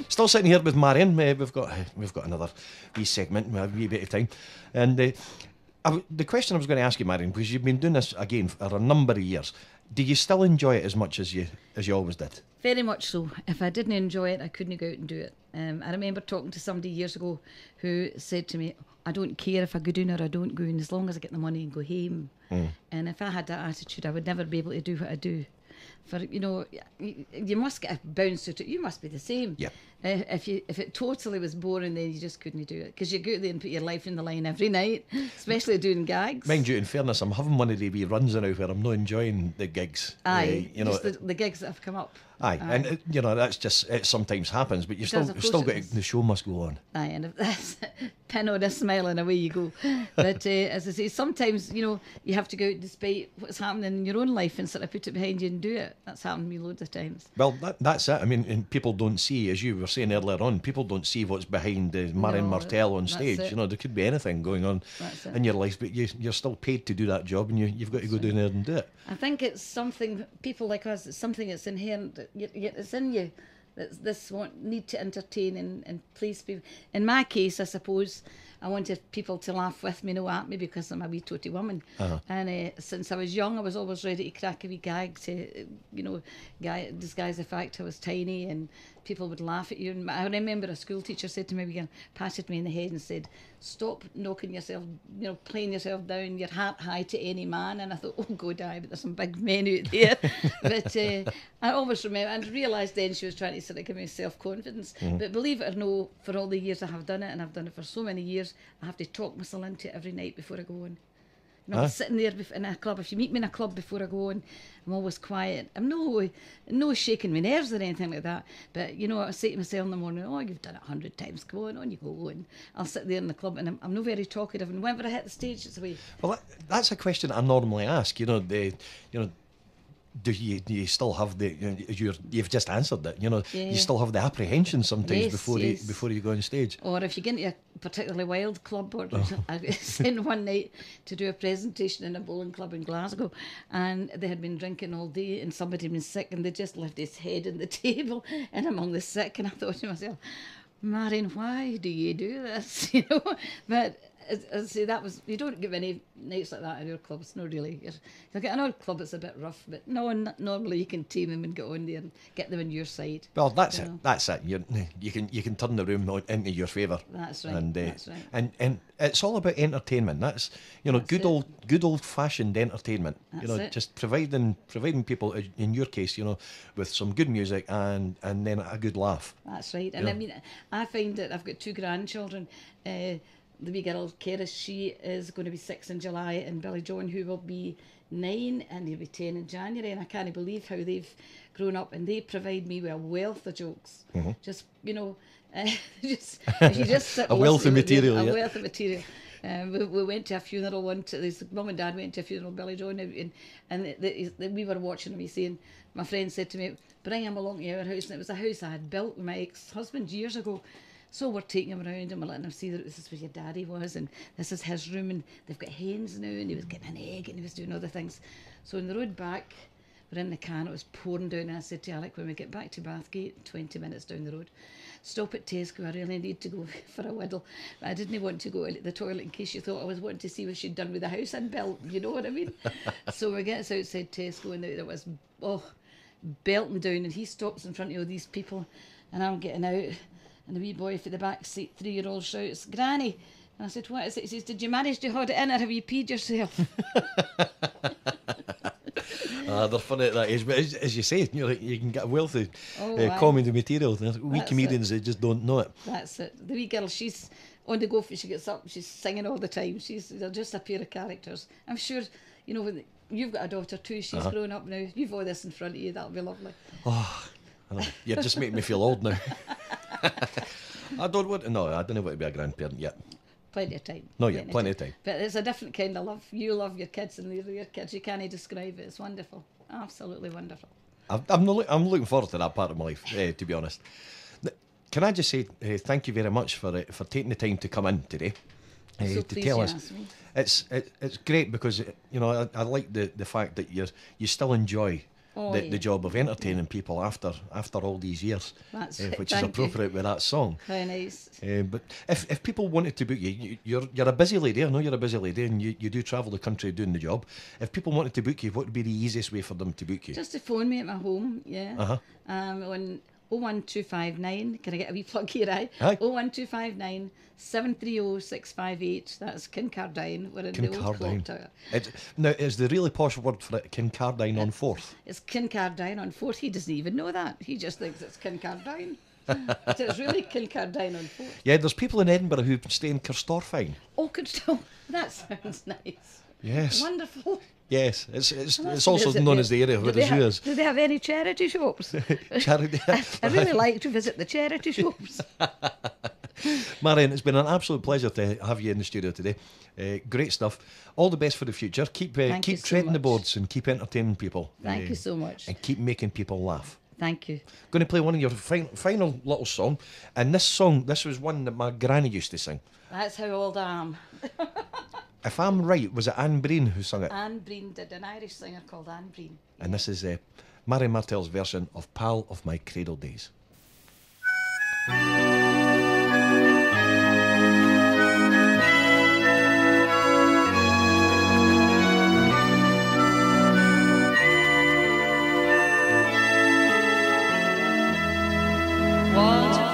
Still sitting here with Marion. We've got another wee segment. We have a wee bit of time, and the question I was going to ask you, Marion, because you've been doing this again for a number of years. Do you still enjoy it as much as you always did? Very much so. If I didn't enjoy it, I couldn't go out and do it. I remember talking to somebody years ago who said to me, I don't care if I go down or I don't go in, as long as I get the money and go home. And if I had that attitude, I would never be able to do what I do. For you must get a bounce to it. You must be the same. Yeah. If it totally was boring, then you just couldn't do it, because you go out there and put your life in the line every night, especially doing gags. Mind you, in fairness, I'm having one of the wee runs now where I'm not enjoying the gigs. Aye, just the gigs that have come up. Aye. And that's just, it sometimes happens, but you still got the show must go on. Aye, and if that's pin on a smile and away you go. But as I say, sometimes you have to go out despite what's happening in your own life and sort of put it behind you and do it. That's happened to me loads of times. Well, that's it. I mean, and people don't see, as you were saying earlier on, people don't see what's behind Marion Martell on stage. There could be anything going on in your life, but you're still paid to do that job, and you've got to go down there and do it. I think it's something, people like us, it's something that's inherent, it's in you, that this need to entertain and please people. In my case, I suppose, I wanted people to laugh with me, no at me, because I'm a wee totty woman. And since I was young, I was always ready to crack a wee gag to, disguise the fact I was tiny, and people would laugh at you. And I remember a school teacher said to me again, patted me in the head and said, "Stop knocking yourself, playing yourself down, your heart high to any man." And I thought, oh God, aye, but there's some big men out there. But I always remember, and realised then she was trying to sort of give me self-confidence. But believe it or no, for all the years I have done it, and I've done it for so many years, I have to talk myself into it every night before I go on. I'm sitting there in a club. If you meet me in a club before I go on, I'm always quiet. I'm no shaking my nerves or anything like that. But I say to myself in the morning, "Oh, you've done it 100 times. Go on you go." And I'll sit there in the club, and I'm not very talkative. And whenever I hit the stage, it's away. Well, that's a question I normally ask. Do you still have you've just answered it, you still have the apprehension sometimes before you go on stage? Or if you get into a particularly wild club, or I was in one night to do a presentation in a bowling club in Glasgow, and they had been drinking all day, and somebody had been sick, and they just left his head on the table and among the sick, and I thought to myself, Marion, why do you do this? But as I say, that was, you don't give any nights like that in your clubs, no really. You'll get another club that's a bit rough, but normally you can tame them and get on there and get them on your side. Well, that's it. That's it. You can turn the room into your favour. That's right. And, that's right. And it's all about entertainment. That's good old fashioned entertainment. Just providing people, in your case, with some good music and then a good laugh. That's right. And I mean, I find that I've got 2 grandchildren. The wee girl, Keris, she is going to be 6 in July, and Billy John, who will be 9, and he'll be 10 in January, and I can't believe how they've grown up, and they provide me with a wealth of jokes. Just, just if you just sit a wealth of material. A wealth of material. We went to a funeral once. Mum and Dad went to a funeral, Billy John, and we were watching him. He's saying, my friend said to me, "Bring him along to our house," and it was a house I had built with my ex-husband years ago. So we're taking him around and we're letting him see that this is where your daddy was, and this is his room, and they've got hens now, and he was getting an egg, and he was doing other things. So on the road back, we're in the car, and it was pouring down, and I said to Alec, when we get back to Bathgate, 20 minutes down the road, stop at Tesco, I really need to go for a whittle. But I didn't want to go to the toilet in case you thought I was wanting to see what she'd done with the house I'd built, you know what I mean? So we get us outside Tesco, and there was, belting down, and he stops in front of all these people, and I'm getting out. And the wee boy for the back seat, 3-year-old, shouts, "Granny!" And I said, "What is it?" He says, "Did you manage to hold it in, or have you peed yourself?" They're funny at that age, but as you say, you can get a wealth of comedy material. We comedians, they just don't know it. That's it. The wee girl, she's on the go. She gets up, she's singing all the time. They're just a pair of characters. I'm sure, when you've got a daughter too. She's grown up now. You've all this in front of you. That'll be lovely. Oh, you're just making me feel old now. I don't want to be a grandparent yet. Plenty of time. No, yeah, plenty of time. But it's a different kind of love. You love your kids, and they're your kids. You can't describe it. It's wonderful. Absolutely wonderful. I'm looking forward to that part of my life, to be honest. Can I just say thank you very much for taking the time to come in today So to tell us. It's great because I like the fact that you still enjoy Oh, the yeah. job of entertaining people after all these years, That's right, which is thank you. appropriate with that song. Very nice. But if people wanted to book you, you're a busy lady. I know you're a busy lady, and you do travel the country doing the job. If people wanted to book you, what would be the easiest way for them to book you? Just to phone me at my home, yeah. Uh-huh. On 01259, can I get a wee plug here, aye? Aye. 01259 730 658. That's Kincardine. We're in the old clock Kincardine. tower. Now, is the really posh word for it Kincardine on 4th? It's Kincardine on 4th. He doesn't even know that. He just thinks it's Kincardine. But it's really Kincardine on 4th. Yeah, there's people in Edinburgh who stay in Kirstorfine. Oh, could still. That sounds nice. Yes. Wonderful. Yes, Must it's also visit known there. as the area where the zoo is. Do they have any charity shops? Charity. I really like to visit the charity shops. Marion, it's been an absolute pleasure to have you in the studio today. Great stuff. All the best for the future. Keep you keep so treading the much. boards and keep entertaining people. Thank you so much. And keep making people laugh. Thank you. Going to play one of your final little song, and this was one that my granny used to sing. That's how old I am. If I'm right, was it Anne Breen who sung it? Anne Breen did, an Irish singer called Anne Breen. And this is Marion Martell's version of Pal of My Cradle Days. What